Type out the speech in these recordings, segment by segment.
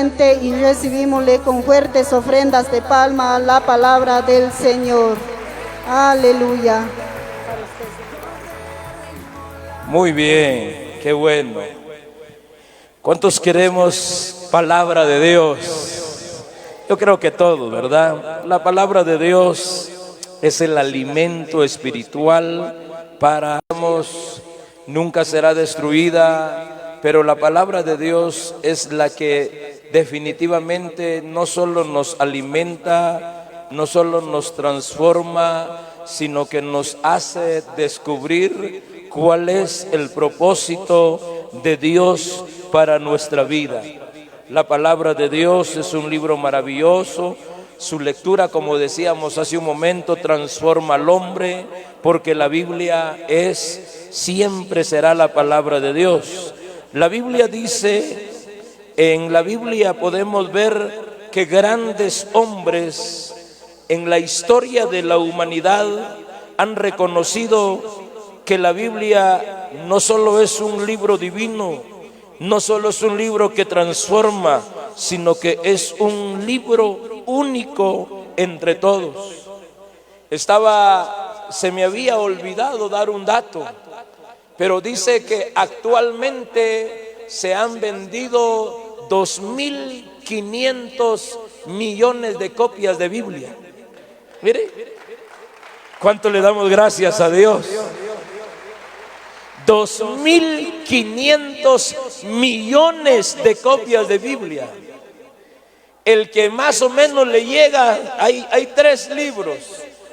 atentamente y recibímosle con fuertes ofrendas de palma la palabra del Señor. Aleluya. Muy bien, qué bueno. ¿Cuántos queremos palabra de Dios? Yo creo que todos, ¿verdad? La palabra de Dios es el alimento espiritual para nosotros. Nunca será destruida, pero la palabra de Dios es la que definitivamente no solo nos alimenta, no solo nos transforma, sino que nos hace descubrir cuál es el propósito de Dios para nuestra vida. La palabra de Dios es un libro maravilloso. Su lectura, como decíamos hace un momento, transforma al hombre, porque la Biblia siempre será la palabra de Dios. La Biblia dice, en la Biblia podemos ver que grandes hombres en la historia de la humanidad han reconocido que la Biblia no solo es un libro divino, no solo es un libro que transforma, sino que es un libro único entre todos. Se me había olvidado dar un dato, pero dice que actualmente se han vendido 2.500 millones de copias de Biblia. Mire, ¿cuánto le damos gracias a Dios? 2.500 millones de copias de Biblia. El que más o menos le llega, hay 3 libros,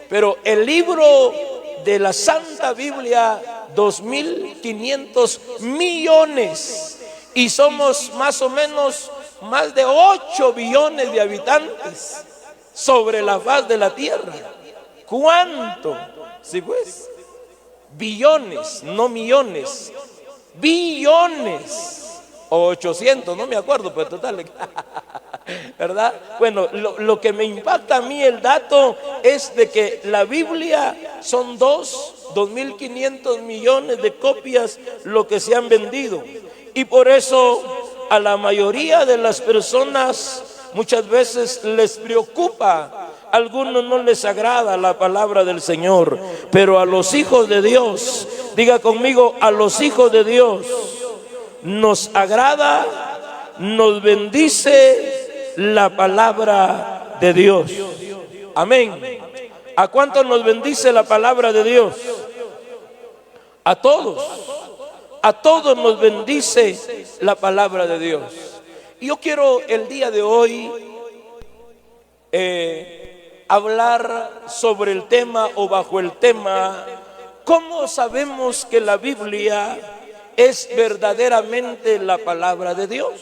pero el libro de la Santa Biblia, 2.500 millones, y somos más o menos más de 8 billones de habitantes sobre la faz de la tierra. ¿Cuánto? Sí, pues, billones, no millones, billones, o 800, no me acuerdo, pero total, ¿verdad? Bueno, lo que me impacta a mí el dato es de que la Biblia son 2.500 millones de copias lo que se han vendido, y por eso a la mayoría de las personas muchas veces les preocupa. A algunos no les agrada la palabra del Señor, pero a los hijos de Dios, diga conmigo, a los hijos de Dios nos agrada, nos bendice la palabra de Dios. Amén. ¿A cuántos nos bendice la palabra de Dios? A todos nos bendice la palabra de Dios. Y yo quiero el día de hoy hablar sobre el tema, o bajo el tema, ¿cómo sabemos que la Biblia es verdaderamente la palabra de Dios?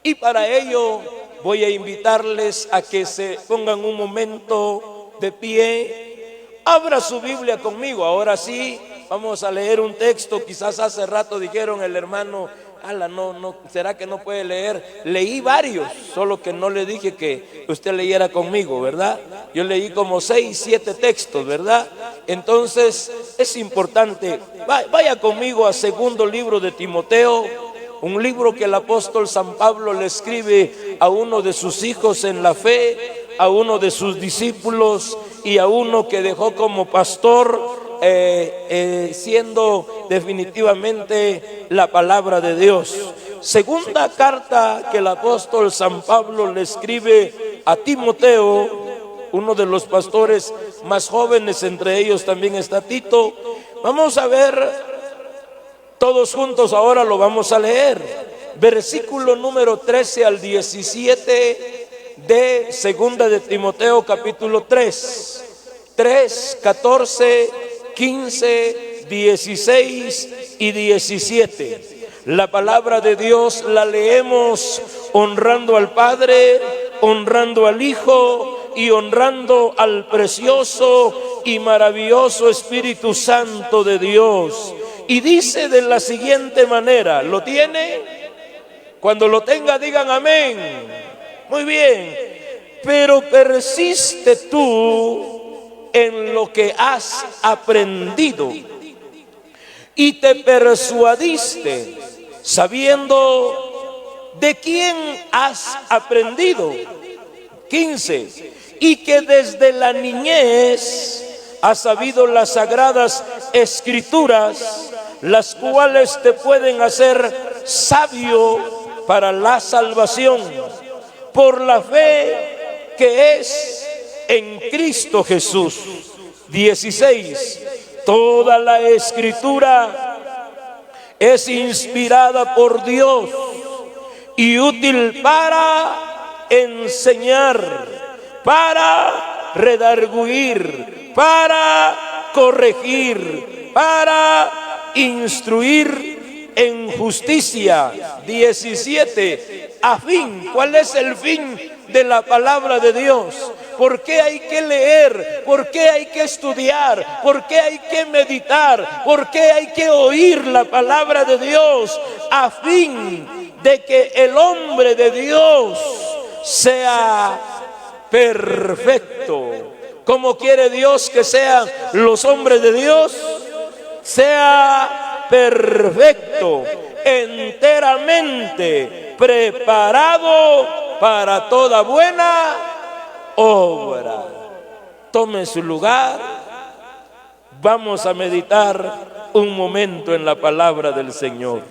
Y para ello voy a invitarles a que se pongan un momento de pie. Abra su Biblia conmigo. Ahora sí, vamos a leer un texto. Quizás hace rato dijeron el hermano, no, ¿será que no puede leer? Leí varios, solo que no le dije que usted leyera conmigo, ¿verdad? Yo leí como 6, 7 textos, ¿verdad? Entonces es importante. Vaya conmigo a segundo libro de Timoteo, un libro que el apóstol San Pablo le escribe a uno de sus hijos en la fe, a uno de sus discípulos y a uno que dejó como pastor, siendo definitivamente la palabra de Dios. Segunda carta que el apóstol San Pablo le escribe a Timoteo, uno de los pastores más jóvenes, entre ellos también está Tito. Vamos a ver todos juntos, ahora lo vamos a leer. Versículo número 13 al 17 de segunda de Timoteo, capítulo 3, 14, 15, 16 y 17. La palabra de Dios la leemos honrando al Padre, honrando al Hijo y honrando al precioso y maravilloso Espíritu Santo de Dios. Y dice de la siguiente manera, ¿lo tiene? Cuando lo tenga digan amén. Muy bien. Pero persiste tú en lo que has aprendido y te persuadiste, sabiendo ¿de quién has aprendido? 15. Y que desde la niñez has sabido las sagradas escrituras, las cuales te pueden hacer sabio para la salvación, por la fe que es en Cristo Jesús. 16. Toda la escritura es inspirada por Dios y útil para enseñar, para redarguir, para corregir, para instruir en justicia. 17. A fin, ¿cuál es el fin de la palabra de Dios? ¿Por qué hay que leer? ¿Por qué hay que estudiar? ¿Por qué hay que meditar? ¿Por qué hay que oír la palabra de Dios? A fin de que el hombre de Dios sea perfecto. ¿Cómo quiere Dios que sean los hombres de Dios? Sea perfecto, enteramente preparado para toda buena obra. Tome su lugar. Vamos a meditar un momento en la palabra del Señor.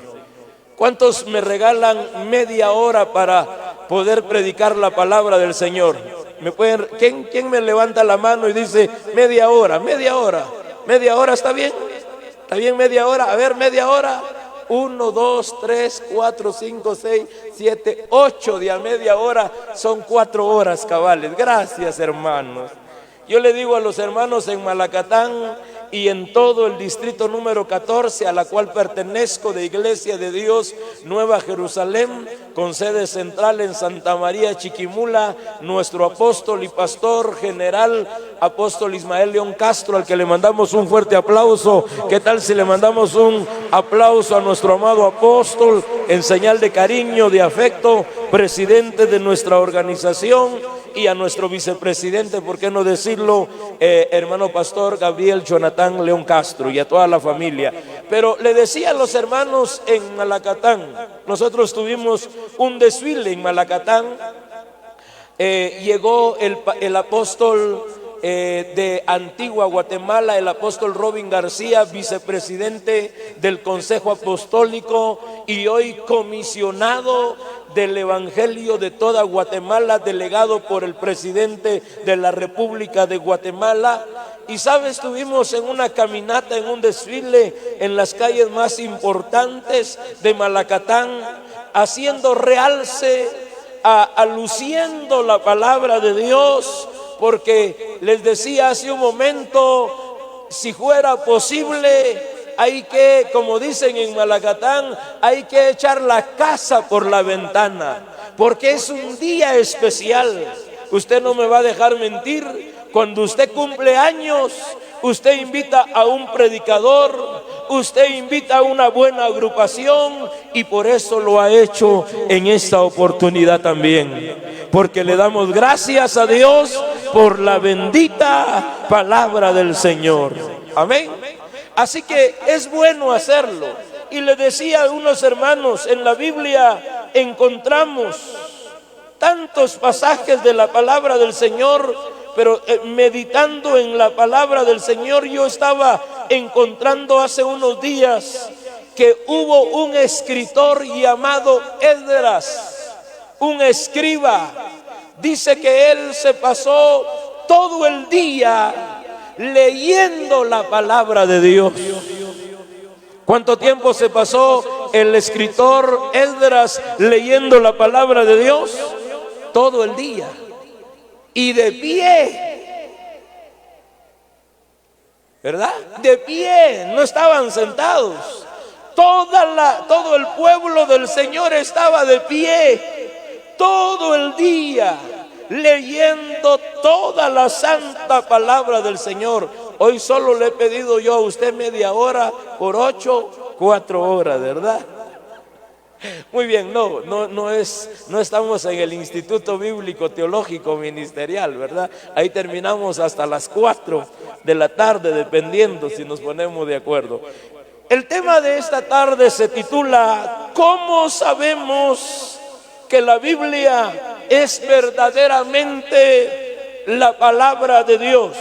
¿Cuántos me regalan media hora para poder predicar la palabra del Señor? ¿Me pueden, ¿quién me levanta la mano y dice media hora? Media hora. ¿Media hora está bien? ¿Está bien media hora? A ver, media hora. 1, 2, 3, 4, 5, 6, 7, 8 de a media hora. Son 4 horas cabales. Gracias, hermanos. Yo le digo a los hermanos en Malacatán y en todo el distrito número 14, a la cual pertenezco, de Iglesia de Dios Nueva Jerusalén, con sede central en Santa María Chiquimula, nuestro apóstol y pastor general, apóstol Ismael León Castro, al que le mandamos un fuerte aplauso. ¿Qué tal si le mandamos un aplauso a nuestro amado apóstol en señal de cariño, de afecto, presidente de nuestra organización, y a nuestro vicepresidente, por qué no decirlo, hermano pastor Gabriel Jonathan León Castro, y a toda la familia? Pero le decía a los hermanos en Malacatán, nosotros tuvimos un desfile en Malacatán. Llegó el apóstol de Antigua Guatemala, el apóstol Robin García, vicepresidente del Consejo Apostólico y hoy comisionado del Evangelio de toda Guatemala, delegado por el presidente de la República de Guatemala. Y sabes, estuvimos en una caminata, en un desfile en las calles más importantes de Malacatán, haciendo realce, aluciendo la palabra de Dios, porque les decía hace un momento, si fuera posible, hay que, como dicen en Malacatán, hay que echar la casa por la ventana, porque es un día especial. Usted no me va a dejar mentir, cuando usted cumple años, usted invita a un predicador, usted invita a una buena agrupación, y por eso lo ha hecho en esta oportunidad también, porque le damos gracias a Dios por la bendita palabra del Señor. Amén. Así que es bueno hacerlo. Y le decía a unos hermanos, en la Biblia encontramos tantos pasajes de la palabra del Señor, pero meditando en la palabra del Señor, yo estaba encontrando hace unos días que hubo un escritor llamado Esdras, un escriba. Dice que él se pasó todo el día leyendo la palabra de Dios. ¿Cuánto tiempo se pasó el escritor Esdras leyendo la palabra de Dios? Todo el día. Y de pie, ¿verdad? De pie, no estaban sentados. Todo el pueblo del Señor estaba de pie todo el día, leyendo toda la santa palabra del Señor. Hoy solo le he pedido yo a usted media hora, por 8, 4 horas, ¿verdad? Muy bien, no estamos en el Instituto Bíblico Teológico Ministerial, ¿verdad? Ahí terminamos hasta las 4 de la tarde, dependiendo si nos ponemos de acuerdo. El tema de esta tarde se titula ¿Cómo sabemos que la Biblia es verdaderamente la palabra de Dios?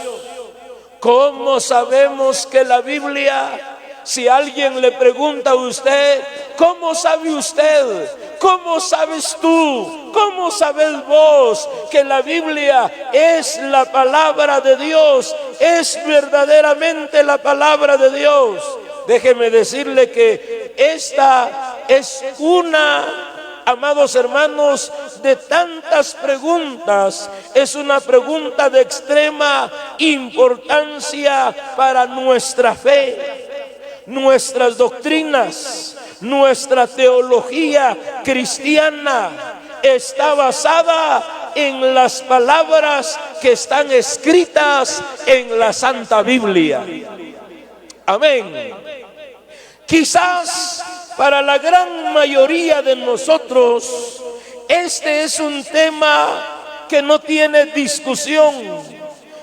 ¿Cómo sabemos que la Biblia, si alguien le pregunta a usted, ¿cómo sabe usted? ¿Cómo sabes tú? ¿Cómo sabes vos que la Biblia es la palabra de Dios? Es verdaderamente la palabra de Dios. Déjeme decirle que esta es una, amados hermanos, de tantas preguntas. Es una pregunta de extrema importancia para nuestra fe, nuestras doctrinas. Nuestra teología cristiana está basada en las palabras que están escritas en la Santa Biblia. Amén. Quizás para la gran mayoría de nosotros este es un tema que no tiene discusión,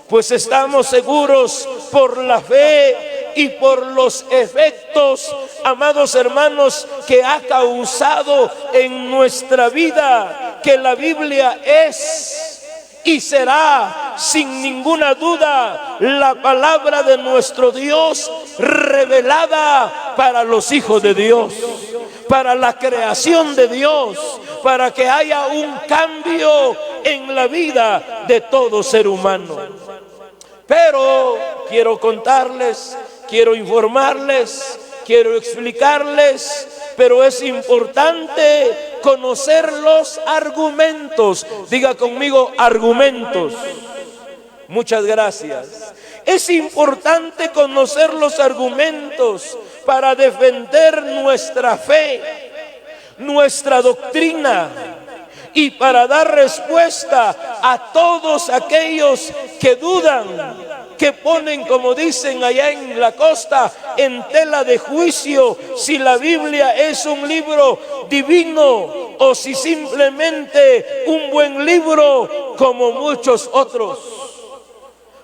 pues estamos seguros por la fe y por los efectos, amados hermanos, que ha causado en nuestra vida, que la Biblia es y será sin ninguna duda la palabra de nuestro Dios revelada para los hijos de Dios, para la creación de Dios, para que haya un cambio en la vida de todo ser humano. Pero quiero contarles, quiero informarles, quiero explicarles, pero es importante conocer los argumentos. Diga conmigo, argumentos. Muchas gracias. Es importante conocer los argumentos para defender nuestra fe, nuestra doctrina, y para dar respuesta a todos aquellos que dudan, que ponen, como dicen allá en la costa, en tela de juicio si la Biblia es un libro divino o si simplemente un buen libro como muchos otros.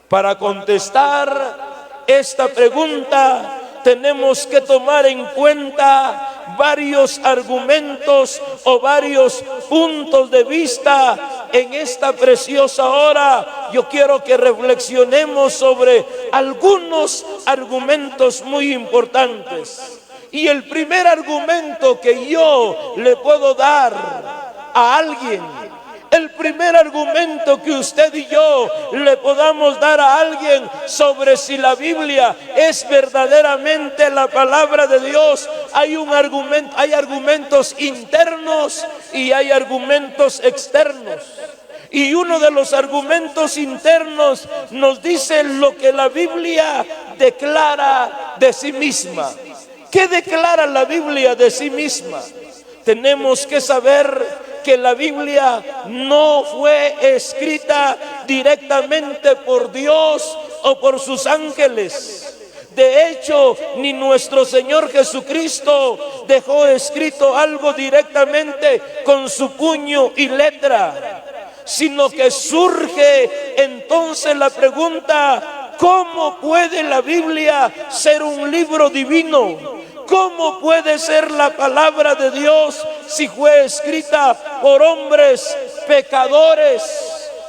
Para contestar esta pregunta tenemos que tomar en cuenta varios argumentos o varios puntos de vista. En esta preciosa hora yo quiero que reflexionemos sobre algunos argumentos muy importantes. Y el primer argumento que yo le puedo dar a alguien, el primer argumento que usted y yo le podamos dar a alguien sobre si la Biblia es verdaderamente la palabra de Dios, hay argumentos internos y hay argumentos externos. Y uno de los argumentos internos nos dice lo que la Biblia declara de sí misma. ¿Qué declara la Biblia de sí misma? Tenemos que saber que la Biblia no fue escrita directamente por Dios o por sus ángeles. De hecho, ni nuestro Señor Jesucristo dejó escrito algo directamente con su puño y letra, sino que surge entonces la pregunta: ¿cómo puede la Biblia ser un libro divino? ¿Cómo puede ser la palabra de Dios si fue escrita por hombres pecadores,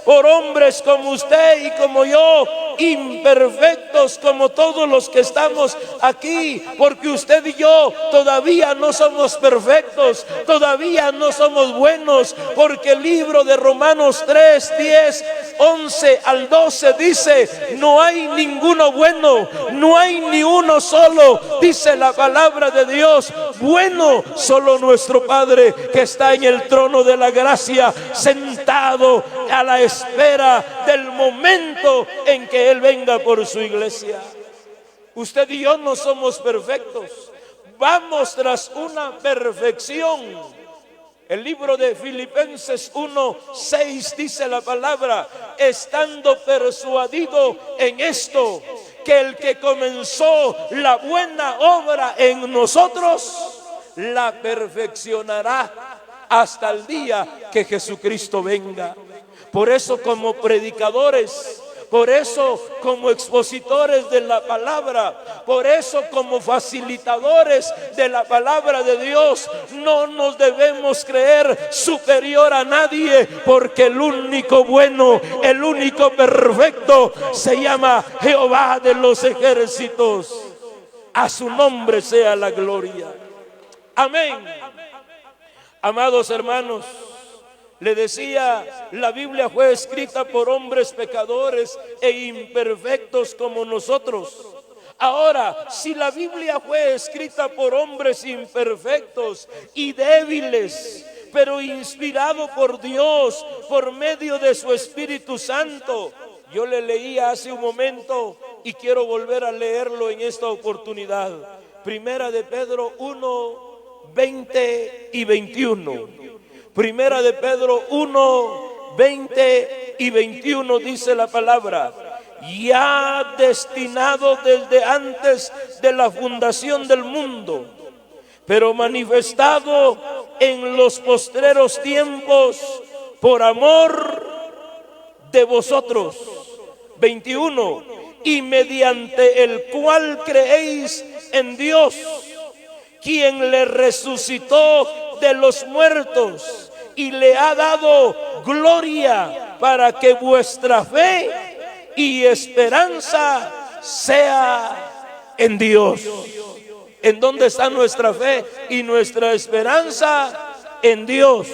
por hombres como usted y como yo, imperfectos como todos los que estamos aquí? Porque usted y yo todavía no somos perfectos, todavía no somos buenos, porque el libro de Romanos 3, 10, 11 al 12 dice: no hay ninguno bueno, no hay ni uno solo, dice la palabra de Dios. Bueno, solo nuestro Padre que está en el trono de la gracia, sentado a la espera del momento en que Él venga por su iglesia. Usted y yo no somos perfectos, vamos tras una perfección. El libro de Filipenses 1, 6 dice la palabra: estando persuadido en esto, que el que comenzó la buena obra en nosotros, la perfeccionará hasta el día que Jesucristo venga. Por eso, como predicadores, Por eso, como expositores de la palabra, por eso como facilitadores de la palabra de Dios, no nos debemos creer superior a nadie, porque el único bueno, el único perfecto se llama Jehová de los ejércitos. A su nombre sea la gloria. Amén. Amados hermanos, le decía, la Biblia fue escrita por hombres pecadores e imperfectos como nosotros. Ahora, si la Biblia fue escrita por hombres imperfectos y débiles, pero inspirado por Dios por medio de su Espíritu Santo, yo le leía hace un momento y quiero volver a leerlo en esta oportunidad. Primera de Pedro 1, 20 y 21. Primera de Pedro 1, 20 y 21 dice la palabra: ya destinado desde antes de la fundación del mundo, pero manifestado en los postreros tiempos por amor de vosotros. 21. Y mediante el cual creéis en Dios, quien le resucitó de los muertos y le ha dado gloria, para que vuestra fe y esperanza sea en Dios. ¿En dónde está nuestra fe y nuestra esperanza? En Dios.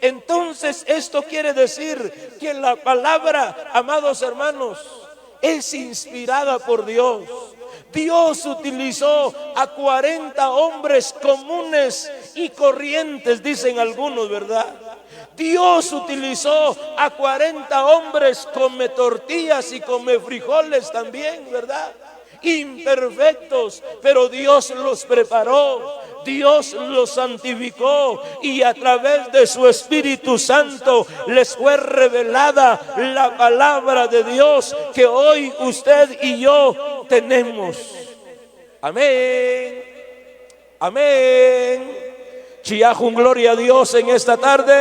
Entonces esto quiere decir que la palabra, amados hermanos, es inspirada por Dios. Dios utilizó a 40 hombres comunes y corrientes, dicen algunos, ¿verdad? Dios utilizó a 40 hombres, come tortillas y come frijoles también, ¿verdad? Imperfectos, pero Dios los preparó, Dios los santificó, y a través de su Espíritu Santo les fue revelada la palabra de Dios que hoy usted y yo tenemos. Amén. Amén. Chiajun, gloria a Dios en esta tarde.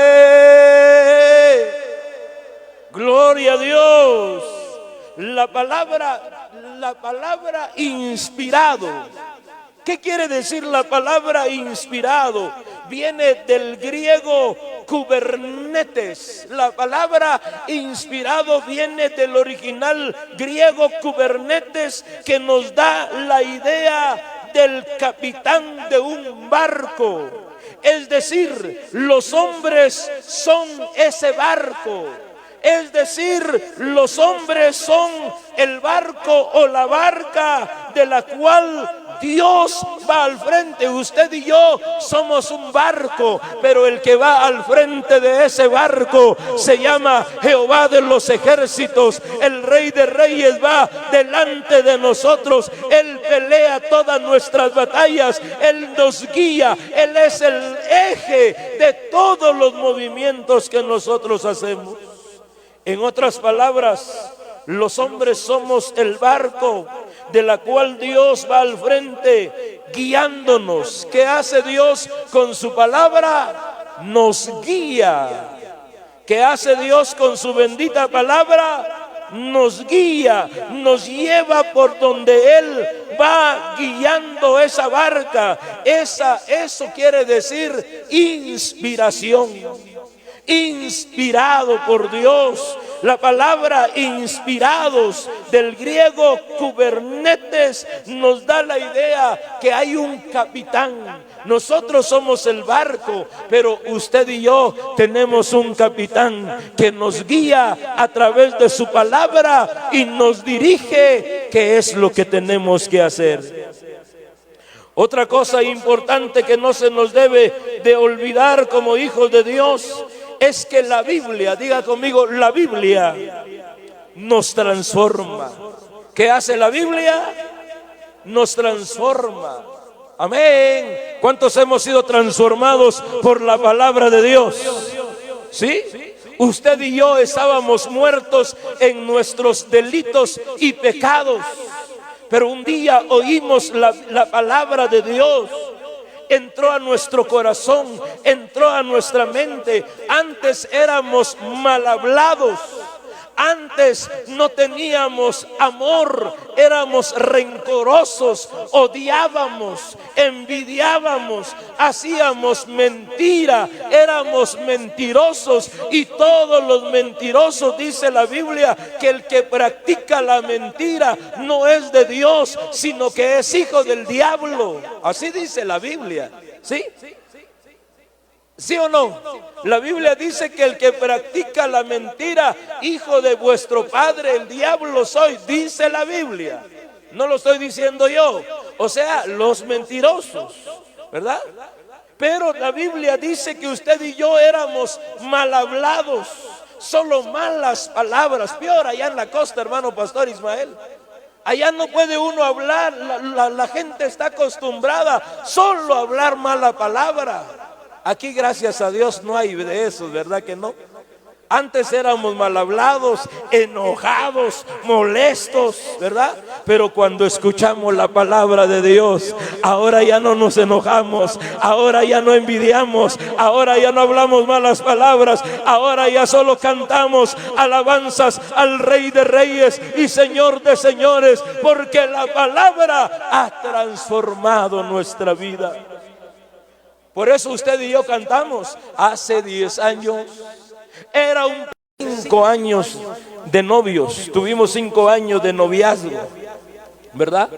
Gloria a Dios. La palabra inspirado. ¿Qué quiere decir la palabra inspirado? Viene del griego kubernetes. La palabra inspirado viene del original griego kubernetes, que nos da la idea del capitán de un barco. Es decir, los hombres son ese barco. Es decir, los hombres son el barco o la barca de la cual Dios va al frente. Usted y yo somos un barco, pero el que va al frente de ese barco se llama Jehová de los ejércitos. El Rey de Reyes va delante de nosotros. Él pelea todas nuestras batallas. Él nos guía. Él es el eje de todos los movimientos que nosotros hacemos. En otras palabras, los hombres somos el barco de la cual Dios va al frente guiándonos. ¿Qué hace Dios con su palabra? Nos guía. ¿Qué hace Dios con su bendita palabra? Nos guía, nos lleva por donde Él va guiando esa barca. Eso quiere decir inspiración. Inspirado por Dios. La palabra inspirados del griego kubernetes nos da la idea que hay un capitán. Nosotros somos el barco, pero usted y yo tenemos un capitán que nos guía a través de su palabra y nos dirige qué es lo que tenemos que hacer. Otra cosa importante que no se nos debe de olvidar como hijos de Dios es que la Biblia, diga conmigo, la Biblia nos transforma. ¿Qué hace la Biblia? Nos transforma. Amén. ¿Cuántos hemos sido transformados por la palabra de Dios? ¿Sí? Usted y yo estábamos muertos en nuestros delitos y pecados, pero un día oímos la palabra de Dios. Entró a nuestro corazón, entró a nuestra mente. Antes éramos mal hablados, Antes no teníamos amor, éramos rencorosos, odiábamos, envidiábamos, hacíamos mentira, éramos mentirosos, y todos los mentirosos, dice la Biblia, que el que practica la mentira no es de Dios, sino que es hijo del diablo. Así dice la Biblia, ¿sí? ¿Sí o no? La Biblia dice que el que practica la mentira, hijo de vuestro padre el diablo soy, dice la Biblia. No lo estoy diciendo yo. O sea, los mentirosos, ¿verdad? Pero la Biblia dice que usted y yo éramos mal hablados, solo malas palabras. Peor allá en la costa, hermano Pastor Ismael. Allá no puede uno hablar, la gente está acostumbrada solo a hablar mala palabra. Aquí, gracias a Dios, no hay de esos, ¿verdad que no? Antes éramos mal hablados, enojados, molestos, ¿verdad? Pero cuando escuchamos la palabra de Dios, ahora ya no nos enojamos, ahora ya no envidiamos, ahora ya no hablamos malas palabras, ahora ya solo cantamos alabanzas al Rey de Reyes y Señor de Señores, porque la palabra ha transformado nuestra vida. Por eso usted y yo cantamos. Hace 10 años era 5 años de novios, tuvimos 5 años de noviazgo, ¿verdad?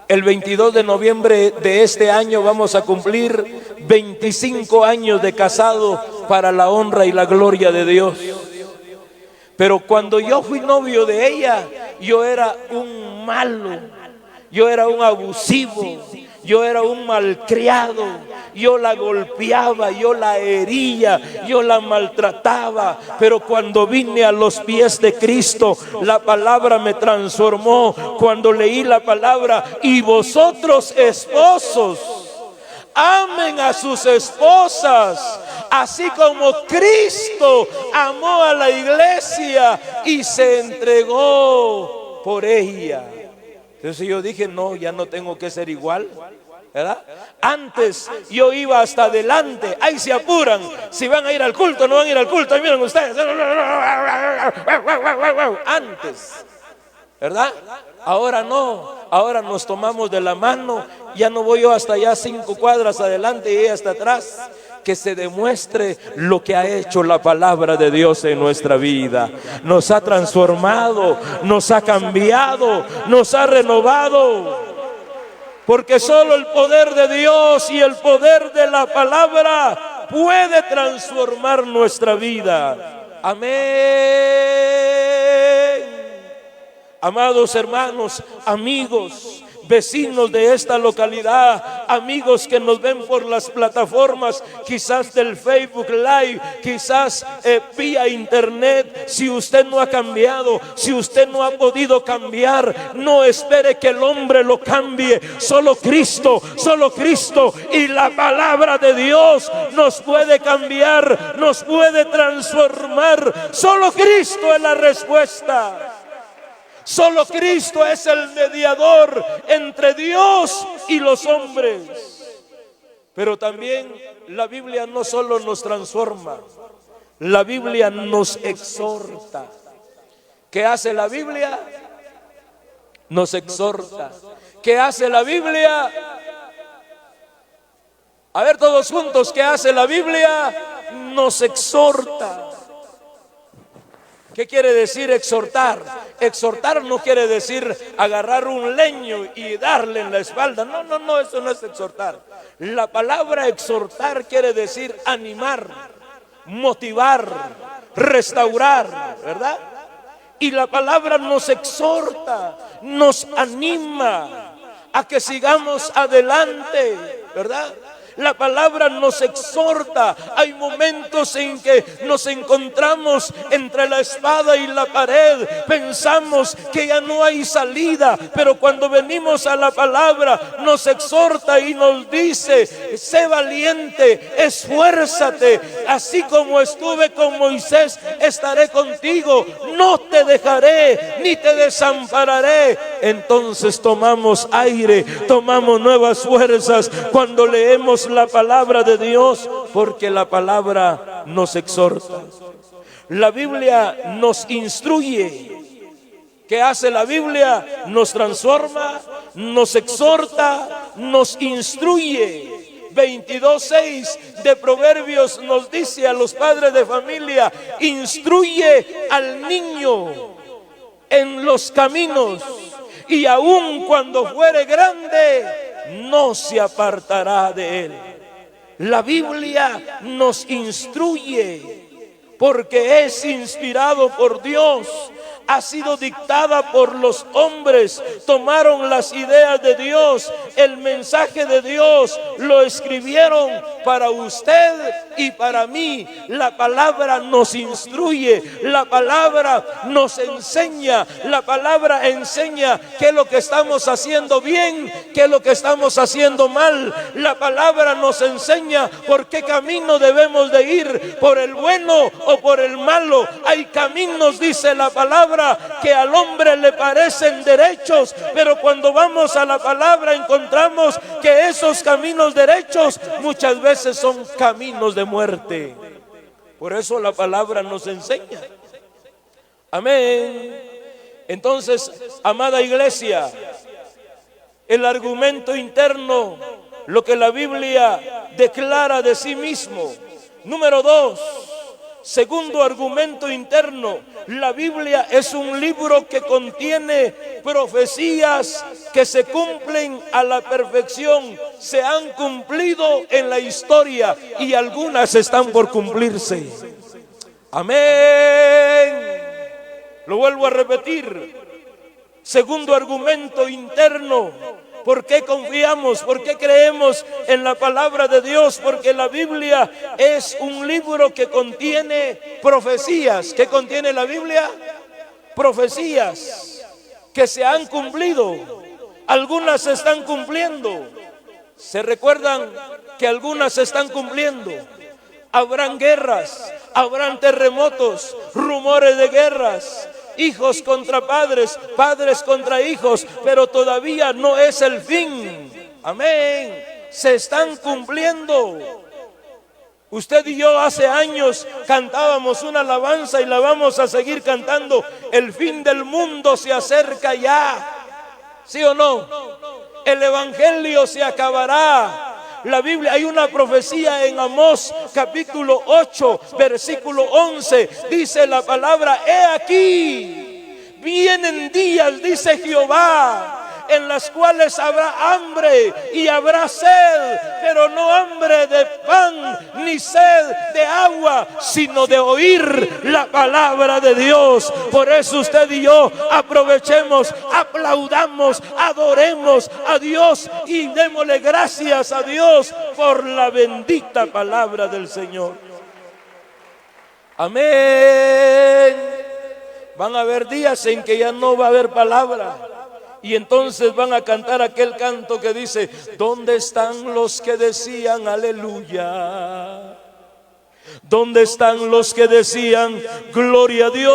El 22 de noviembre de este año vamos a cumplir 25 años de casado para la honra y la gloria de Dios. Pero cuando yo fui novio de ella, yo era un malo, yo era un abusivo, yo era un malcriado, yo la golpeaba, yo la hería, yo la maltrataba. Pero cuando vine a los pies de Cristo, la palabra me transformó. Cuando leí la palabra, y vosotros esposos, amen a sus esposas, así como Cristo amó a la iglesia y se entregó por ella. Entonces yo dije, no, ya no tengo que ser igual, ¿verdad? Antes yo iba hasta adelante, ahí se apuran, si van a ir al culto, no van a ir al culto, ahí miren ustedes, antes, ¿verdad? Ahora no, ahora nos tomamos de la mano, ya no voy yo hasta allá 5 cuadras adelante y ella hasta atrás. Que se demuestre lo que ha hecho la palabra de Dios en nuestra vida. Nos ha transformado, nos ha cambiado, nos ha renovado. Porque solo el poder de Dios y el poder de la palabra puede transformar nuestra vida. Amén. Amados hermanos, amigos, vecinos de esta localidad, amigos que nos ven por las plataformas, quizás del Facebook Live, quizás vía internet. Si usted no ha cambiado, si usted no ha podido cambiar, no espere que el hombre lo cambie. Solo Cristo y la palabra de Dios nos puede cambiar, nos puede transformar. Solo Cristo es la respuesta. Solo Cristo es el mediador entre Dios y los hombres. Pero también la Biblia no solo nos transforma, la Biblia nos exhorta. ¿Qué hace la Biblia? Nos exhorta. ¿Qué hace la Biblia? A ver todos juntos, ¿qué hace la Biblia? Nos exhorta. ¿Qué quiere decir exhortar? Exhortar no quiere decir agarrar un leño y darle en la espalda. No, eso no es exhortar. La palabra exhortar quiere decir animar, motivar, restaurar, ¿verdad? Y la palabra nos exhorta, nos anima a que sigamos adelante, ¿verdad? La palabra nos exhorta. Hay momentos en que nos encontramos entre la espada y la pared. Pensamos que ya no hay salida, pero cuando venimos a la palabra nos exhorta y nos dice: sé valiente, esfuérzate, así como estuve con Moisés, estaré contigo, no te dejaré ni te desampararé. Entonces tomamos aire, tomamos nuevas fuerzas cuando leemos la palabra de Dios, porque la palabra nos exhorta. La Biblia nos instruye. ¿Qué hace la Biblia? Nos transforma, nos exhorta, nos instruye. 22:6 de Proverbios nos dice a los padres de familia: instruye al niño en los caminos, y aun cuando fuere grande, no se apartará de él. La Biblia nos instruye porque es inspirado por Dios. Ha sido dictada por los hombres, tomaron las ideas de Dios, el mensaje de Dios, lo escribieron para usted y para mí. La palabra nos instruye, la palabra nos enseña, la palabra enseña qué es lo que estamos haciendo bien, qué es lo que estamos haciendo mal. La palabra nos enseña por qué camino debemos de ir, por el bueno o por el malo. Hay caminos, dice la palabra, que al hombre le parecen derechos, pero cuando vamos a la palabra encontramos que esos caminos derechos muchas veces son caminos de muerte. Por eso la palabra nos enseña. Amén. Entonces, amada iglesia, el argumento interno, lo que la Biblia declara de sí mismo. Número 2, segundo argumento interno, la Biblia es un libro que contiene profecías que se cumplen a la perfección, se han cumplido en la historia y algunas están por cumplirse. Amén. Lo vuelvo a repetir. Segundo argumento interno. ¿Por qué confiamos? ¿Por qué creemos en la palabra de Dios? Porque la Biblia es un libro que contiene profecías. ¿Qué contiene la Biblia? Profecías que se han cumplido. Algunas se están cumpliendo. ¿Se recuerdan que algunas se están cumpliendo? Habrán guerras, habrán terremotos, rumores de guerras, hijos contra padres, padres contra hijos, pero todavía no es el fin. Amén. Se están cumpliendo. Usted y yo hace años cantábamos una alabanza y la vamos a seguir cantando. El fin del mundo se acerca ya. ¿Sí o no? El evangelio se acabará. La Biblia, hay una profecía en Amós capítulo 8 versículo 11, dice la palabra: he aquí, vienen días, dice Jehová, en las cuales habrá hambre y habrá sed, pero no hambre de pan ni sed de agua, sino de oír la palabra de Dios. Por eso usted y yo aprovechemos, aplaudamos, adoremos a Dios y démosle gracias a Dios por la bendita palabra del Señor. Amén. Van a haber días en que ya no va a haber palabra. Y entonces van a cantar aquel canto que dice: ¿dónde están los que decían aleluya? ¿Dónde están los que decían gloria a Dios?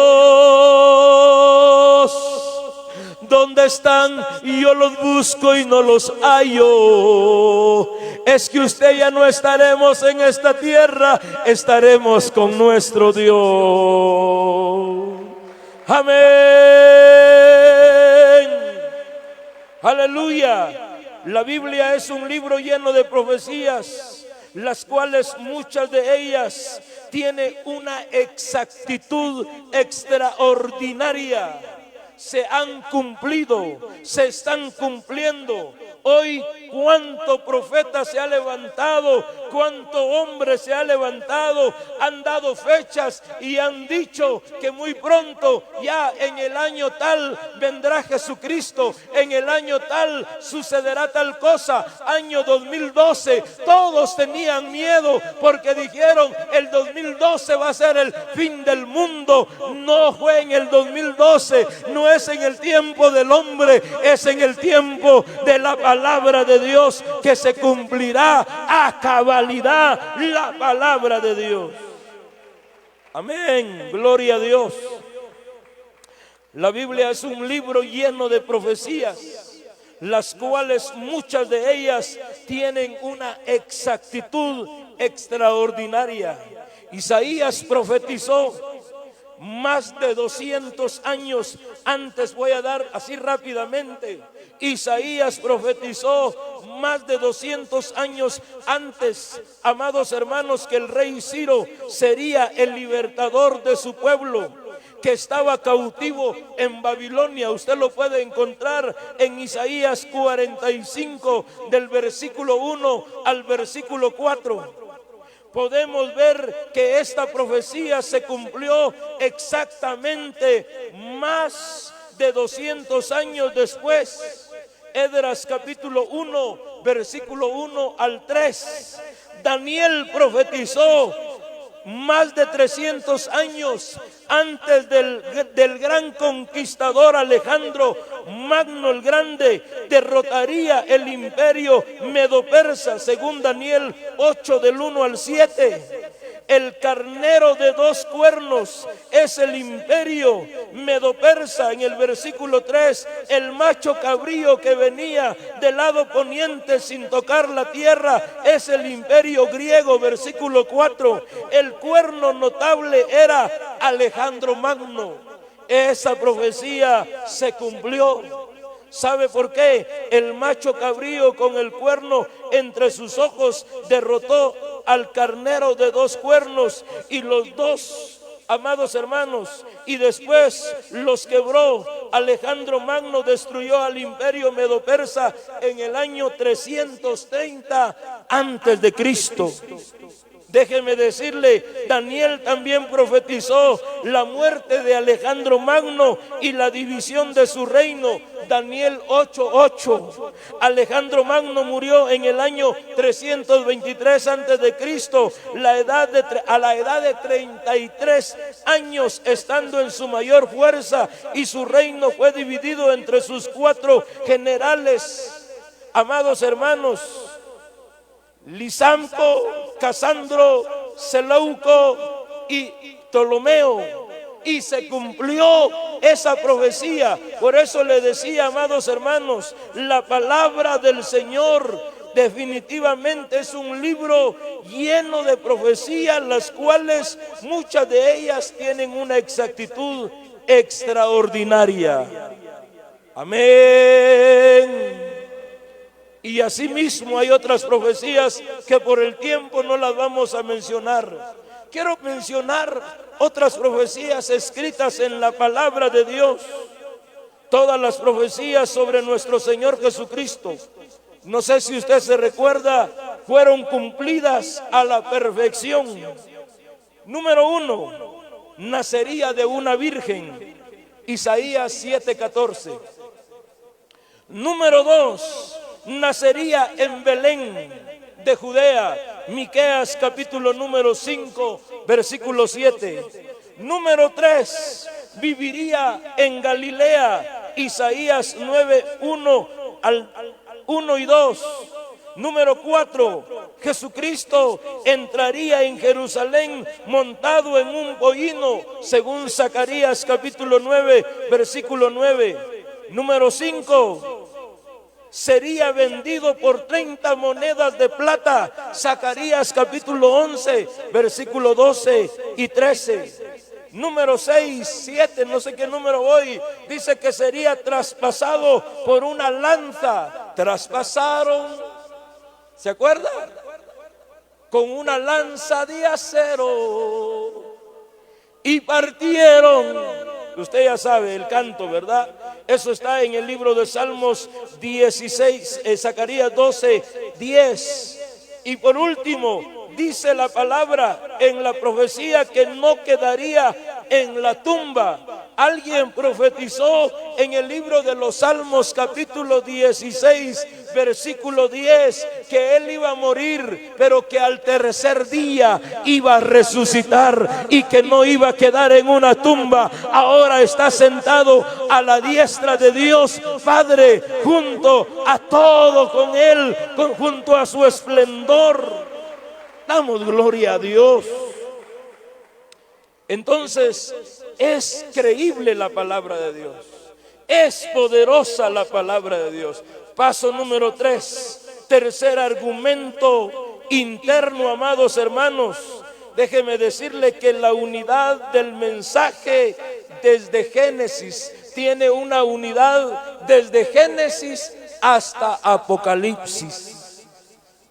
¿Dónde están? Y yo los busco y no los hallo. Es que usted ya no estaremos en esta tierra, estaremos con nuestro Dios. Amén. Aleluya. La Biblia es un libro lleno de profecías, las cuales muchas de ellas tienen una exactitud extraordinaria. Se han cumplido, se están cumpliendo. Hoy cuánto profeta se ha levantado, cuánto hombre se ha levantado, han dado fechas y han dicho que muy pronto, ya en el año tal vendrá Jesucristo, en el año tal sucederá tal cosa. Año 2012, todos tenían miedo porque dijeron: el 2012 va a ser el fin del mundo. No fue en el 2012, no es en el tiempo del hombre, es en el tiempo de la palabra de Dios que se cumplirá a cabalidad la palabra de Dios. Amén, gloria a Dios. La Biblia es un libro lleno de profecías, las cuales muchas de ellas tienen una exactitud extraordinaria. Isaías profetizó más de 200 años antes. Voy a dar así rápidamente. Isaías profetizó más de 200 años antes, amados hermanos, que el rey Ciro sería el libertador de su pueblo, que estaba cautivo en Babilonia. Usted lo puede encontrar en Isaías 45, del versículo 1 al versículo 4. Podemos ver que esta profecía se cumplió exactamente más de 200 años después. Esdras capítulo 1, versículo 1 al 3. Daniel profetizó más de 300 años antes del gran conquistador Alejandro Magno el Grande derrotaría el imperio medo-persa, según Daniel 8 del 1 al 7. El carnero de 2 cuernos es el imperio medo-persa. En el versículo 3, el macho cabrío que venía del lado poniente sin tocar la tierra es el imperio griego. Versículo 4, el cuerno notable era Alejandro Magno. Esa profecía se cumplió. ¿Sabe por qué? El macho cabrío con el cuerno entre sus ojos derrotó al carnero de 2 cuernos, y los dos, amados hermanos, y después los quebró. Alejandro Magno destruyó al imperio medo-persa en el año 330 antes de Cristo. Déjeme decirle, Daniel también profetizó la muerte de Alejandro Magno y la división de su reino. Daniel 8:8. Alejandro Magno murió en el año 323 antes de Cristo, a la edad de 33 años, estando en su mayor fuerza, y su reino fue dividido entre sus 4 generales. Amados hermanos, Lisamco, Casandro, Seleuco y Ptolomeo. Y se cumplió esa profecía. Por eso le decía, amados hermanos, la palabra del Señor definitivamente es un libro lleno de profecías, las cuales muchas de ellas tienen una exactitud extraordinaria. Amén. Y asimismo hay otras profecías que por el tiempo no las vamos a mencionar. Quiero mencionar otras profecías escritas en la palabra de Dios. Todas las profecías sobre nuestro Señor Jesucristo, no sé si usted se recuerda, fueron cumplidas a la perfección. Número 1, nacería de una virgen, Isaías 7:14. Número 2, nacería en Belén de Judea, Miqueas capítulo número 5, versículo 7. Número 3, viviría en Galilea, Isaías 9:1 y 2. Número 4, Jesucristo entraría en Jerusalén montado en un pollino, según Zacarías capítulo 9, versículo 9. Número 5, sería vendido por 30 monedas de plata, Zacarías capítulo 11, versículo 12 y 13. Número 6, 7, no sé qué número voy, dice que sería traspasado por una lanza. Traspasaron, ¿se acuerda? Con una lanza de acero y partieron. Usted ya sabe el canto, ¿verdad? Eso está en el libro de Salmos 16, Zacarías 12, 10. Y por último, dice la palabra en la profecía que no quedaría en la tumba. Alguien profetizó en el libro de los Salmos capítulo 16, versículo 10, que él iba a morir, pero que al tercer día iba a resucitar y que no iba a quedar en una tumba. Ahora está sentado a la diestra de Dios Padre, junto a todo con él, junto a su esplendor. Damos gloria a Dios. Entonces, es creíble la palabra de Dios, es poderosa la palabra de Dios. Paso número 3, tercer argumento interno, amados hermanos, déjeme decirle que la unidad del mensaje desde Génesis tiene una unidad desde Génesis hasta Apocalipsis.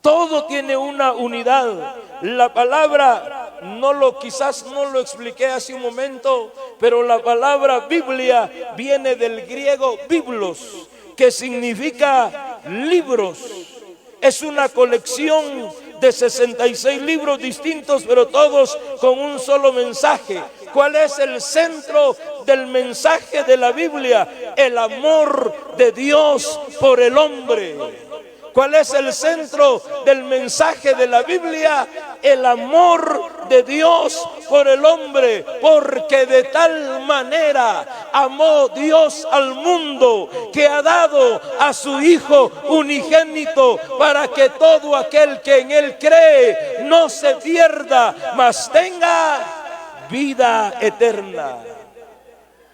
Todo tiene una unidad. La palabra, quizás no lo expliqué hace un momento, pero la palabra Biblia viene del griego biblos, que significa libros. Es una colección de 66 libros distintos, pero todos con un solo mensaje. ¿Cuál es el centro del mensaje de la Biblia? El amor de Dios por el hombre. ¿Cuál es el centro del mensaje de la Biblia? El amor de Dios por el hombre, porque de tal manera amó Dios al mundo que ha dado a su Hijo unigénito para que todo aquel que en Él cree no se pierda, mas tenga vida eterna.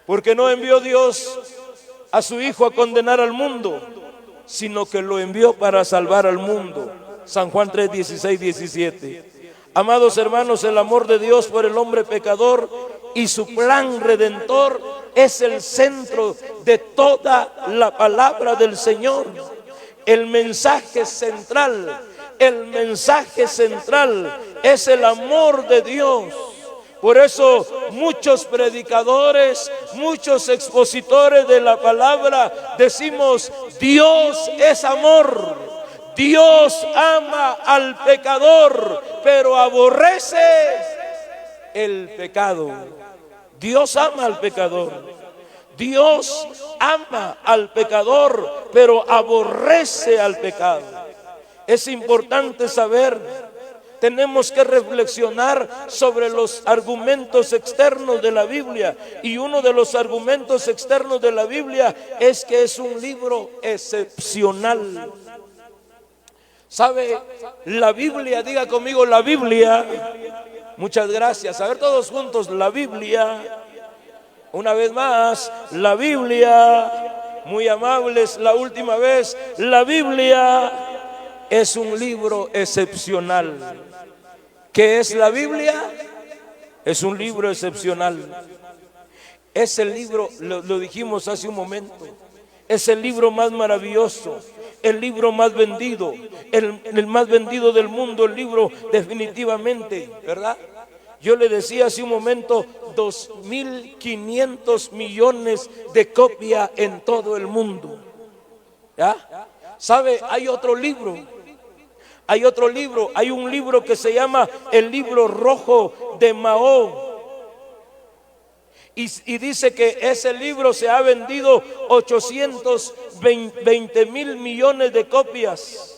Porque no envió Dios a su Hijo a condenar al mundo, sino que lo envió para salvar al mundo. San Juan 3, 16, 17. Amados hermanos, el amor de Dios por el hombre pecador y su plan redentor es el centro de toda la palabra del Señor. El mensaje central es el amor de Dios. Por eso muchos predicadores, muchos expositores de la palabra decimos: Dios es amor. Dios ama al pecador, pero aborrece el pecado. Dios ama al pecador. Dios ama al pecador, pero aborrece al pecado. Es importante saber. Tenemos que reflexionar sobre los argumentos externos de la Biblia. Y uno de los argumentos externos de la Biblia es que es un libro excepcional. ¿Sabe? La Biblia, diga conmigo, la Biblia. Muchas gracias. A ver todos juntos, la Biblia. Una vez más, la Biblia. Muy amables, la última vez, la Biblia es un libro excepcional. ¿Qué es la Biblia? Es un libro excepcional. Es el libro, lo dijimos hace un momento, es el libro más maravilloso, el libro más vendido, el más vendido del mundo, el libro definitivamente, ¿verdad? Yo le decía hace un momento, 2.500 millones de copias en todo el mundo. ¿Ya? ¿Sabe? Hay otro libro, hay un libro que se llama el libro rojo de Mahoma. Y dice que ese libro se ha vendido 820 mil millones de copias.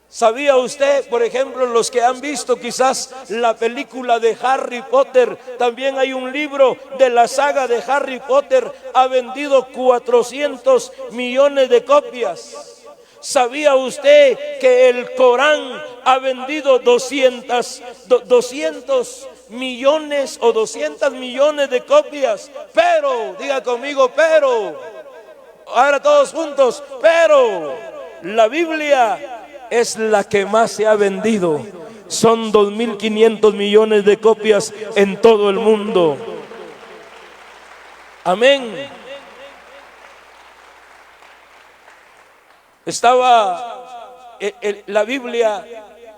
¿Sabía usted, por ejemplo, los que han visto quizás la película de Harry Potter, también hay un libro de la saga de Harry Potter, ha vendido 400 millones de copias? ¿Sabía usted que el Corán ha vendido 200 millones o 200 millones de copias? Pero, diga conmigo, pero, ahora todos juntos, pero la Biblia es la que más se ha vendido. Son 2.500 millones de copias en todo el mundo. Amén. La Biblia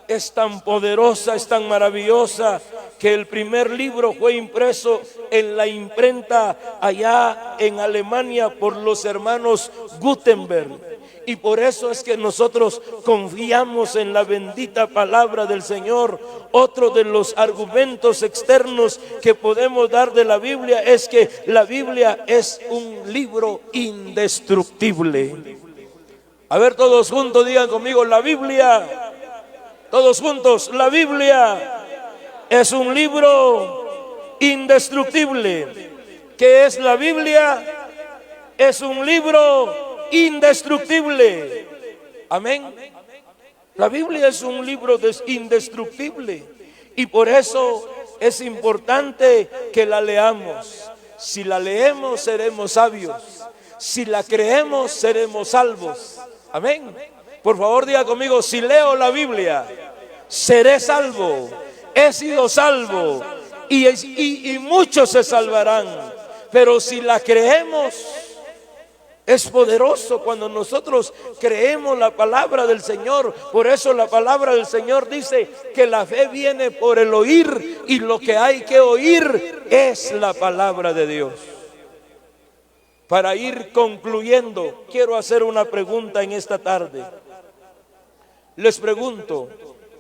es tan poderosa, es tan maravillosa, que el primer libro fue impreso en la imprenta allá en Alemania por los hermanos Gutenberg. Y por eso es que nosotros confiamos en la bendita palabra del Señor. Otro de los argumentos externos que podemos dar de la Biblia es que la Biblia es un libro indestructible. A ver, todos juntos digan conmigo, la Biblia. Todos juntos, la Biblia es un libro indestructible. ¿Qué es la Biblia? Es un libro indestructible. Amén. La Biblia es un libro indestructible. Y por eso es importante que la leamos. Si la leemos, seremos sabios. Si la creemos, seremos salvos. Amén. Por favor, diga conmigo, si leo la Biblia, seré salvo. he sido salvo y muchos se salvarán. Pero si la creemos, es poderoso cuando nosotros creemos la palabra del Señor. Por eso la palabra del Señor dice que la fe viene por el oír, y lo que hay que oír es la palabra de Dios. Para ir concluyendo, quiero hacer una pregunta en esta tarde. Les pregunto,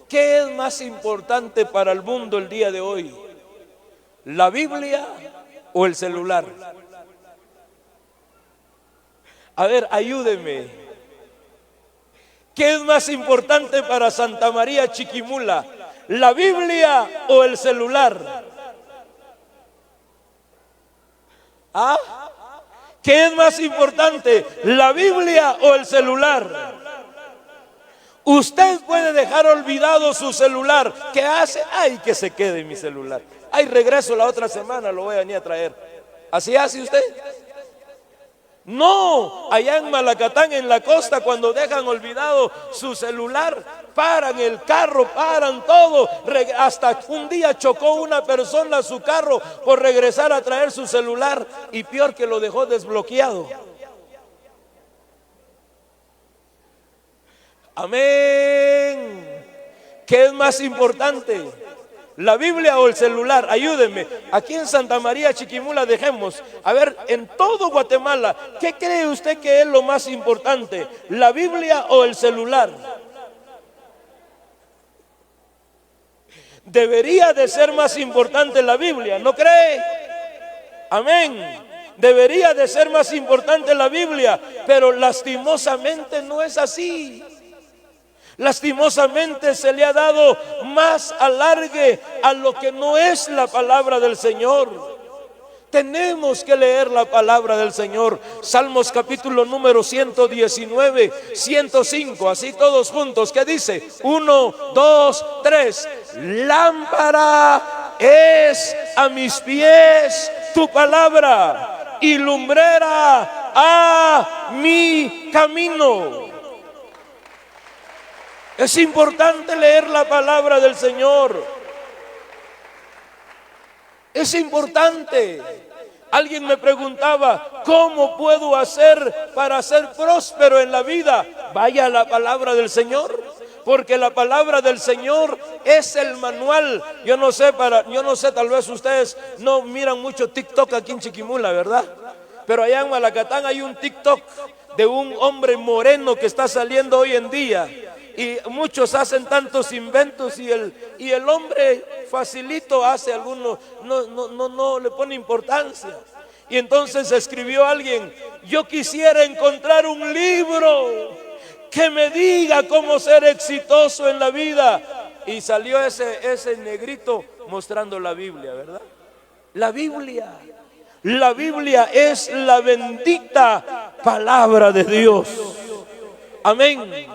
¿qué es más importante para el mundo el día de hoy? ¿La Biblia o el celular? A ver, ayúdeme. ¿Qué es más importante para Santa María Chiquimula? ¿La Biblia o el celular? ¿Ah? ¿Qué es más importante? ¿La Biblia o el celular? Usted puede dejar olvidado su celular. ¿Qué hace? Ay, que se quede mi celular. Ay, regreso la otra semana, lo voy a venir a traer. ¿Así hace usted? No, allá en Malacatán, en la costa, cuando dejan olvidado su celular, paran el carro, paran todo. Hasta un día chocó una persona su carro por regresar a traer su celular, y peor que lo dejó desbloqueado. Amén. ¿Qué es más importante? ¿La Biblia o el celular? Ayúdenme. Aquí en Santa María Chiquimula dejemos. A ver, en todo Guatemala, ¿qué cree usted que es lo más importante? ¿La Biblia o el celular? Debería de ser más importante la Biblia, ¿no cree? Amén. Debería de ser más importante la Biblia, pero lastimosamente no es así. Lastimosamente se le ha dado más alargue a lo que no es la palabra del Señor. Tenemos que leer la palabra del Señor. Salmos capítulo número 119, 105, así todos juntos. ¿Qué dice? 1, 2, 3. Lámpara es a mis pies tu palabra y lumbrera a mi camino. Es importante leer la palabra del Señor. Es importante. Alguien me preguntaba, ¿cómo puedo hacer para ser próspero en la vida? Vaya a la palabra del Señor, porque la palabra del Señor es el manual. Yo no sé, tal vez ustedes no miran mucho TikTok aquí en Chiquimula, ¿verdad? Pero allá en Malacatán hay un TikTok de un hombre moreno que está saliendo hoy en día. Y muchos hacen tantos inventos, y el hombre facilito hace algunos, no le pone importancia. Y entonces escribió alguien: yo quisiera encontrar un libro que me diga cómo ser exitoso en la vida. Y salió ese negrito mostrando la Biblia, ¿verdad? La Biblia es la bendita palabra de Dios. Amén.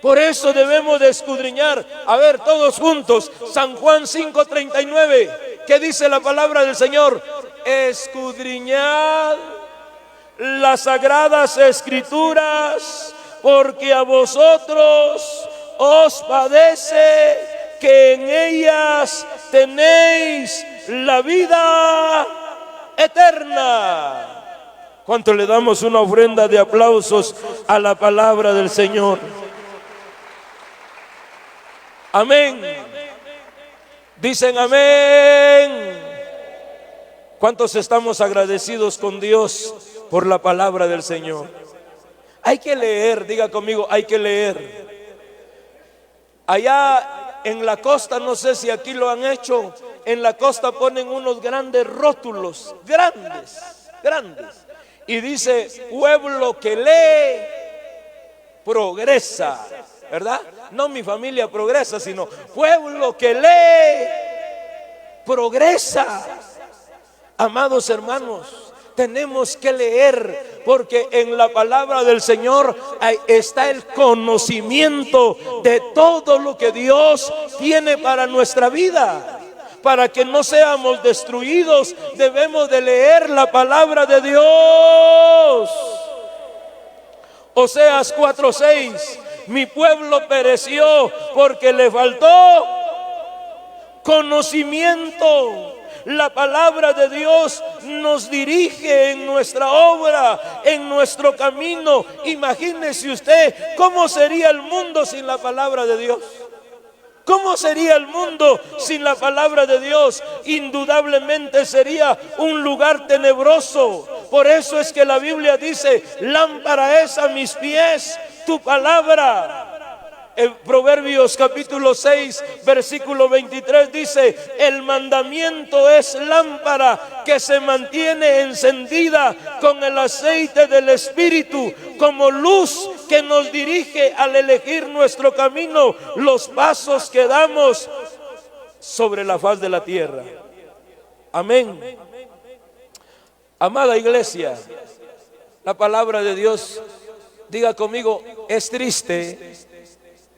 Por eso debemos de escudriñar. A ver, todos juntos, San Juan 5:39. ¿Qué dice la palabra del Señor? Escudriñad las sagradas escrituras, porque a vosotros os parece que en ellas tenéis la vida eterna. ¿Cuánto le damos una ofrenda de aplausos a la palabra del Señor? Amén. Dicen amén. ¿Cuántos estamos agradecidos con Dios por la palabra del Señor? Hay que leer, diga conmigo, hay que leer. Allá en la costa, no sé si aquí lo han hecho, en la costa ponen unos grandes rótulos, grandes. Y dice: pueblo que lee, progresa. ¿Verdad? No mi familia progresa, sino pueblo que lee, progresa. Amados hermanos, tenemos que leer, porque en la palabra del Señor está el conocimiento de todo lo que Dios tiene para nuestra vida. Para que no seamos destruidos, debemos de leer la palabra de Dios. Oseas 4:6. Mi pueblo pereció porque le faltó conocimiento. La palabra de Dios nos dirige en nuestra obra, en nuestro camino. Imagínese usted cómo sería el mundo sin la palabra de Dios. ¿Cómo sería el mundo sin la palabra de Dios? Indudablemente sería un lugar tenebroso. Por eso es que la Biblia dice: lámpara es a mis pies tu palabra. En Proverbios capítulo 6 versículo 23 dice: el mandamiento es lámpara que se mantiene encendida con el aceite del Espíritu, como luz que nos dirige al elegir nuestro camino, los pasos que damos sobre la faz de la tierra. Amén. Amada iglesia, la palabra de Dios, diga conmigo, es triste.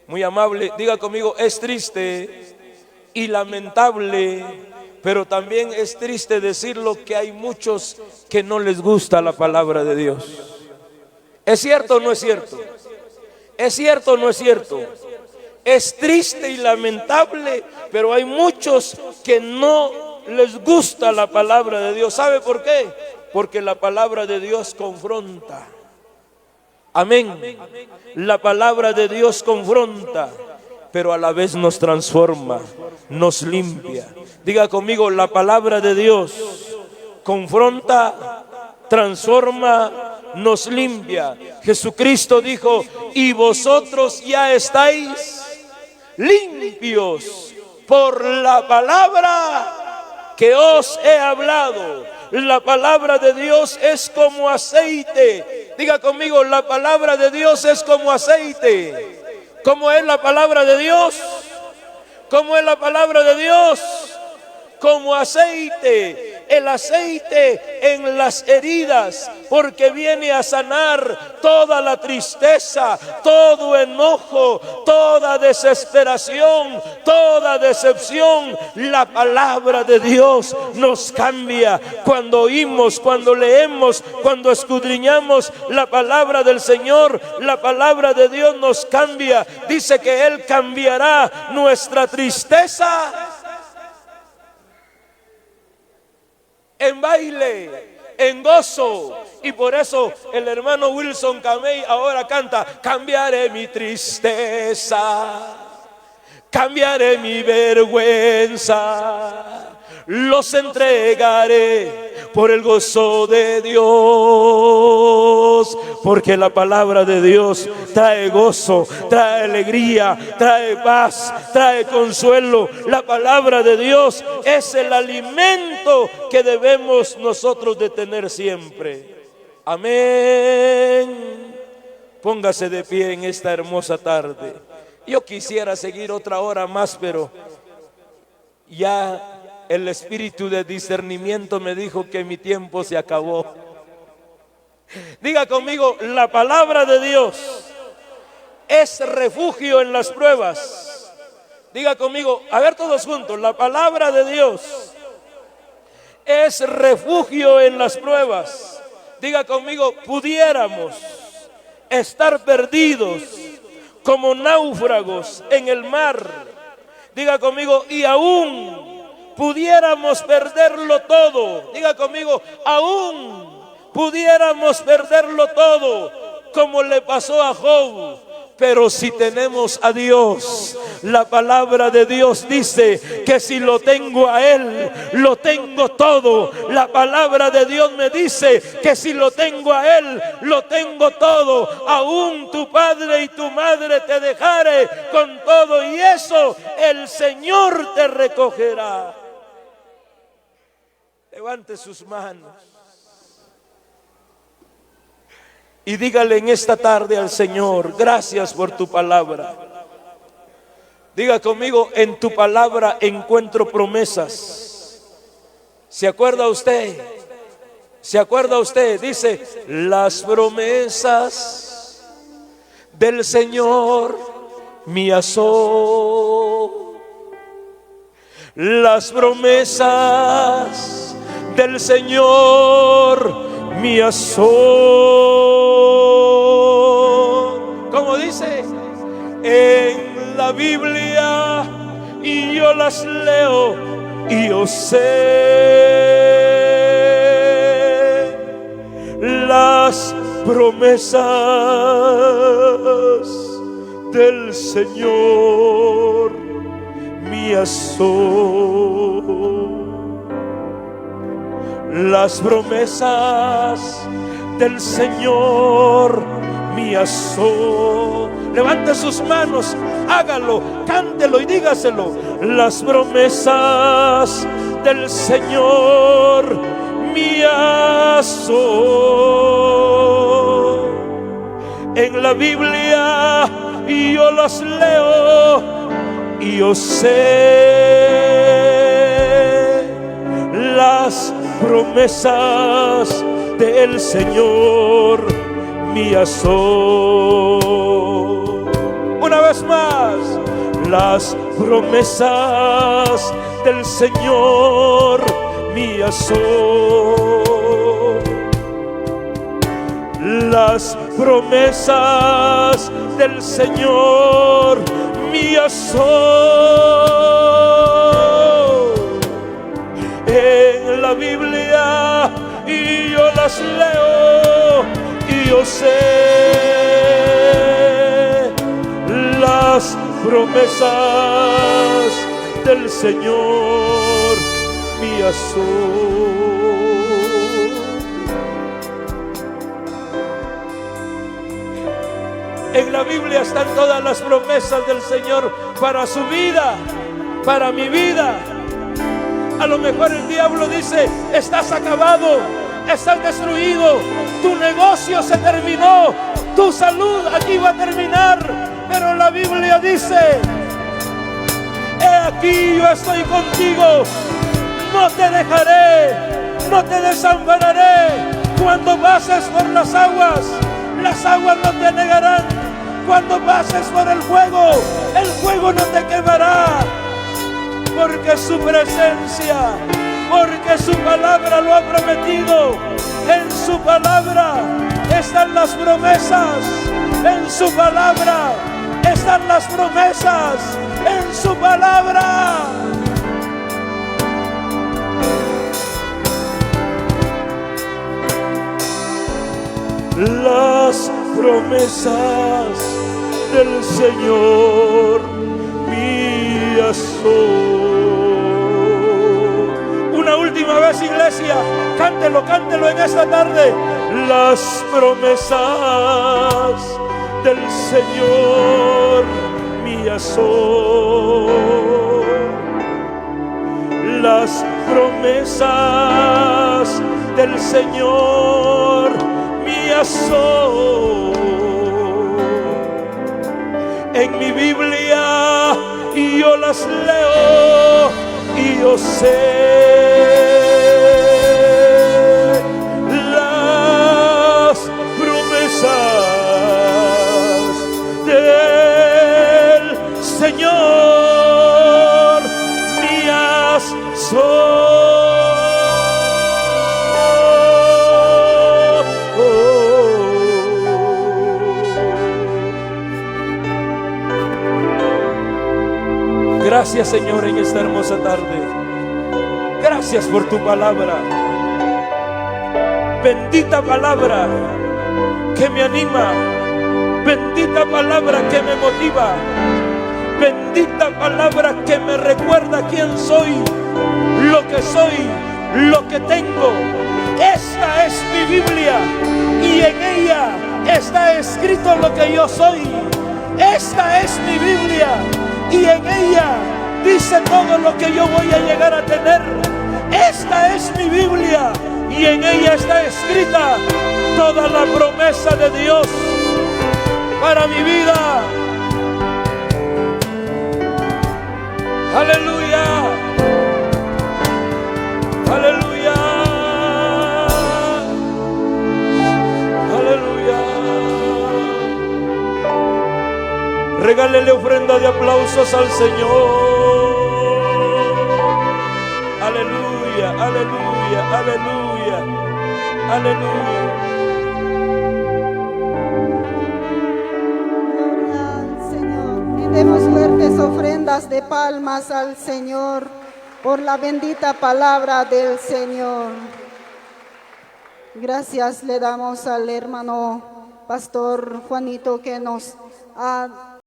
Muy amable, diga conmigo, es triste y lamentable, pero también es triste decirlo, que hay muchos que no les gusta la palabra de Dios. ¿Es cierto o no es cierto? ¿Es cierto o no es cierto? Es triste y lamentable, pero hay muchos que no les gusta la palabra de Dios. ¿Sabe por qué? Porque la palabra de Dios confronta. Amén. La palabra de Dios confronta, pero a la vez nos transforma, nos limpia. Diga conmigo, la palabra de Dios confronta, transforma, nos limpia. Jesucristo dijo: y vosotros ya estáis limpios por la palabra que os he hablado. La palabra de Dios es como aceite. Diga conmigo, la palabra de Dios es como aceite. ¿Cómo es la palabra de Dios? ¿Cómo es la palabra de Dios? Como aceite. El aceite en las heridas, porque viene a sanar toda la tristeza, todo enojo, toda desesperación, toda decepción. La palabra de Dios nos cambia cuando oímos, cuando leemos, cuando escudriñamos la palabra del Señor. La palabra de Dios nos cambia. Dice que Él cambiará nuestra tristeza en baile, en gozo. Y por eso el hermano Wilson Camey ahora canta: cambiaré mi tristeza, cambiaré mi vergüenza, los entregaré por el gozo de Dios. Porque la palabra de Dios trae gozo, trae alegría, trae paz, trae consuelo. La palabra de Dios es el alimento que debemos nosotros de tener siempre. Amén. Póngase de pie en esta hermosa tarde. Yo quisiera seguir otra hora más, pero ya el espíritu de discernimiento me dijo que mi tiempo se acabó. Diga conmigo, la palabra de Dios es refugio en las pruebas. Diga conmigo, a ver todos juntos, la palabra de Dios es refugio en las pruebas. Diga conmigo, pudiéramos estar perdidos como náufragos en el mar. Diga conmigo, y aún pudiéramos perderlo todo. Diga conmigo, aún pudiéramos perderlo todo, como le pasó a Job. Pero si tenemos a Dios, la palabra de Dios dice que si lo tengo a Él, lo tengo todo. La palabra de Dios me dice que si lo tengo a Él, lo tengo todo. Aún tu padre y tu madre te dejare con todo, y eso el Señor te recogerá. Levante sus manos y dígale en esta tarde al Señor: gracias por tu palabra. Diga conmigo, en tu palabra encuentro promesas. ¿Se acuerda usted? ¿Se acuerda usted? Dice: las promesas del Señor mías son. Las promesas del Señor mías son. ¿Cómo dice? En la Biblia y yo las leo y yo sé las promesas del Señor mías son. Las promesas del Señor mías son. Levante sus manos, hágalo, cántelo y dígaselo. Las promesas del Señor mías son. En la Biblia yo las leo y yo sé las promesas del Señor mías son. Una vez más, las promesas del Señor mías son. Las promesas del Señor mías son. En la Biblia y yo las leo y yo sé las promesas del Señor mías son. En la Biblia están todas las promesas del Señor para su vida, para mi vida. A lo mejor el diablo dice: estás acabado, estás destruido, tu negocio se terminó, tu salud aquí va a terminar. Pero la Biblia dice: he aquí yo estoy contigo, no te dejaré, no te desampararé. Cuando pases por las aguas no te negarán. Cuando pases por el fuego no te quemará. Porque su presencia, porque su palabra lo ha prometido. En su palabra están las promesas. En su palabra están las promesas. En su palabra. Las promesas del Señor mías son. Una última vez, iglesia, cántelo, cántelo en esta tarde. Las promesas del Señor mías son. Las promesas del Señor mías son. En mi Biblia y yo las leo y yo sé las promesas del Señor mías son. Gracias, Señor, en esta hermosa tarde. Gracias por tu palabra. Bendita palabra que me anima. Bendita palabra que me motiva. Bendita palabra que me recuerda quién soy, lo que tengo. Esta es mi Biblia y en ella está escrito lo que yo soy. Esta es mi Biblia y en ella dice todo lo que yo voy a llegar a tener. Esta es mi Biblia y en ella está escrita toda la promesa de Dios para mi vida. Aleluya, aleluya, aleluya. Regálele ofrenda de aplausos al Señor. Aleluya, aleluya, aleluya, aleluya. Gloria al Señor. Y demos fuertes ofrendas de palmas al Señor por la bendita palabra del Señor. Gracias le damos al hermano Pastor Juanito que nos ha